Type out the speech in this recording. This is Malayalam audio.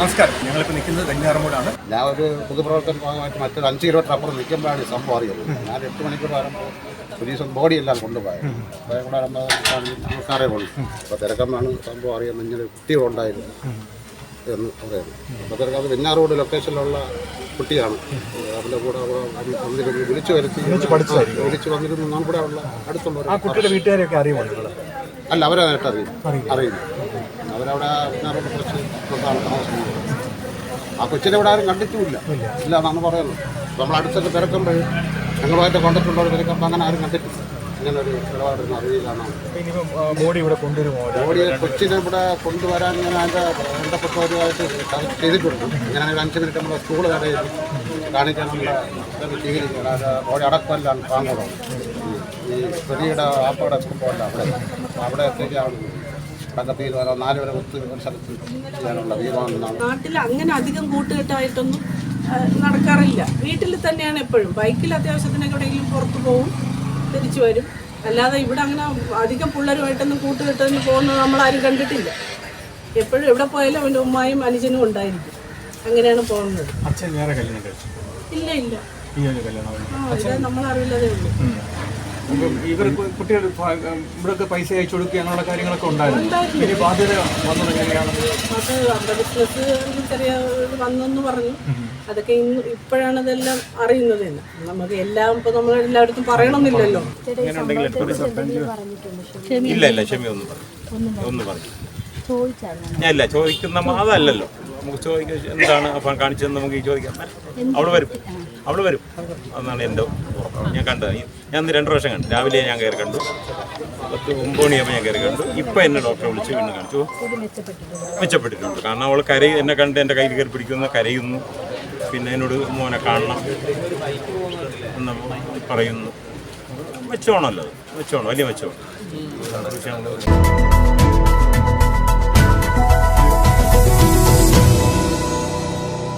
നമസ്കാരം, ഞങ്ങളിപ്പോൾ നിൽക്കുന്നത് വെഞ്ഞാറമൂടാണ്. ഞാൻ ഒരു പൊതുപ്രവർത്തന ഭാഗമായിട്ട് മറ്റൊരു 5 കിലോമീറ്റർ അപ്പുറം നിൽക്കുമ്പോഴാണ് ഈ സംഭവം അറിയുന്നത്. ഞാൻ 8 മണിക്കൂർ വരുമ്പോൾ പോലീസ് ബോഡിയെല്ലാം കൊണ്ടുപോയത്. അപ്പോൾ കൂടെ ആൾക്കാരെ കൊണ്ടു. അപ്പോൾ തിരക്കമ്മാണ് സംഭവം അറിയാൻ ഇങ്ങനെ കുട്ടികളുണ്ടായിരുന്നു എന്ന് പറയുന്നത്. അപ്പോൾ തിരക്ക് അത് വെഞ്ഞാർ റോഡ് ലൊക്കേഷനിലുള്ള കുട്ടിയാണ്. അവരുടെ കൂടെ വിളിച്ചു വരുത്തി വിളിച്ചു വന്നിരുന്നു. നമ്മുടെ ഉള്ള അടുത്തുള്ള കുട്ടിയുടെ വീട്ടുകാരെയൊക്കെ അറിയുമോ? അല്ല, അവരായിട്ട് അറിയില്ല. അവരവിടെ വെഞ്ഞാർ റോഡ് കുറച്ച് താമസിക്കുന്നത്. ആ കൊച്ചിനെ ഇവിടെ ആരും കണ്ടിട്ടുമില്ല ഇല്ല എന്നാണ് പറയുന്നത്. നമ്മൾ അടുത്തൊക്കെ തിരക്കുമ്പോൾ ഞങ്ങളുമായിട്ട് കൊണ്ടിട്ടുള്ളവർ തിരക്കുമ്പോൾ അങ്ങനെ ആരും കണ്ടിട്ടില്ല. ഇങ്ങനെ ഒരു ഇടപാടൊന്നും അറിയില്ലാണ്. ബോഡി ഇവിടെ കൊണ്ടുവരുമോ? ബോഡിയെ കൊച്ചിനെ ഇവിടെ കൊണ്ടുവരാൻ ഇങ്ങനെ അതിൻ്റെ ബന്ധപ്പെട്ടവരുമായിട്ട് ചെയ്തിട്ടുണ്ട്. ഇങ്ങനെ ഒരു 5 മിനിറ്റ് നമ്മുടെ സ്കൂൾ കടയിൽ കാണിക്കാനുള്ള ഇതൊക്കെ സ്വീകരിക്കണം. അത് ബോഡി അടക്കമെല്ലാം പാങ്ങോളം ഈ പ്രതിയുടെ ആപ്പയുടെ സംഭവമല്ല അവിടെ ശരിയാവുന്നു. അടക്കത്തിൽ 4 വരെ ഒത്ത് ഒരു സ്ഥലത്ത് ചെയ്യാനുള്ള തീരുമാനം. നാട്ടിൽ അങ്ങനെ അധികം കൂട്ടുകെട്ടായിട്ടൊന്നും നടക്കാറില്ല. വീട്ടിൽ തന്നെയാണ് എപ്പോഴും. ബൈക്കിൽ അത്യാവശ്യത്തിനൊക്കെ എവിടെയെങ്കിലും പുറത്ത് പോകും, തിരിച്ചു വരും. അല്ലാതെ ഇവിടെ അങ്ങനെ അധികം പിള്ളേരുമായിട്ടൊന്നും കൂട്ടുകെട്ടതിന് പോകുന്നത് നമ്മളാരും കണ്ടിട്ടില്ല. എപ്പോഴും എവിടെ പോയാലും അവൻ്റെ ഉമ്മായും അനുജനും ഉണ്ടായിരിക്കും. അങ്ങനെയാണ് പോകുന്നത്. അച്ഛൻ വേറെ കല്യാണം കഴിച്ചു? ഇല്ല ഇല്ല, ഇത് നമ്മളറിയില്ലതേ ഉള്ളൂ. ഇവർ കുട്ടികൾ ഇവിടെയൊക്കെ പൈസ അയച്ചു കൊടുക്കുക അങ്ങനെയുള്ള കാര്യങ്ങളൊക്കെ ഉണ്ടായിരുന്നു. ഇനി ബാധ്യത വന്നത് എങ്ങനെയാണ്? അത് ബിസിനസ് ചെറിയ വന്നെന്ന് പറഞ്ഞു. അതൊക്കെ ഇപ്പോഴാണ് ഇതെല്ലാം അറിയുന്നത് തന്നെ. നമുക്ക് എല്ലാം ഇപ്പൊ നമ്മൾ എല്ലായിടത്തും പറയണമെന്നില്ലല്ലോ. ഇല്ല ക്ഷമ ഒന്നും പറഞ്ഞു ഞാൻ ഇല്ല ചോദിക്കുന്ന അതല്ലല്ലോ നമുക്ക് ചോദിക്കുക. എന്താണ് അപ്പം കാണിച്ചതെന്ന് നമുക്ക് ചോദിക്കാം. അവള് വരും അതാണ് എൻ്റെ ഉറപ്പ്. ഞാൻ കണ്ടത്. ഞാൻ 2 പ്രാവശ്യം കണ്ടു. രാവിലെ ഞാൻ കയറി കണ്ടു, 9 മണിയാകുമ്പോൾ ഞാൻ കയറി കണ്ടു. ഇപ്പം എന്നെ ഡോക്ടറെ വിളിച്ച് വീണ്ടും കാണിച്ചു. മെച്ചപ്പെട്ടിട്ടുണ്ട്. കാരണം അവൾ എന്നെ കണ്ട് എൻ്റെ കയ്യിൽ കയറി പിടിക്കുന്നു, കരയുന്നു. പിന്നെ എന്നോട് മോനെ കാണണം എന്ന് പറയുന്നു. മെച്ചമാണല്ലോ, മെച്ചമാണ്, വലിയ മെച്ചമാണ്.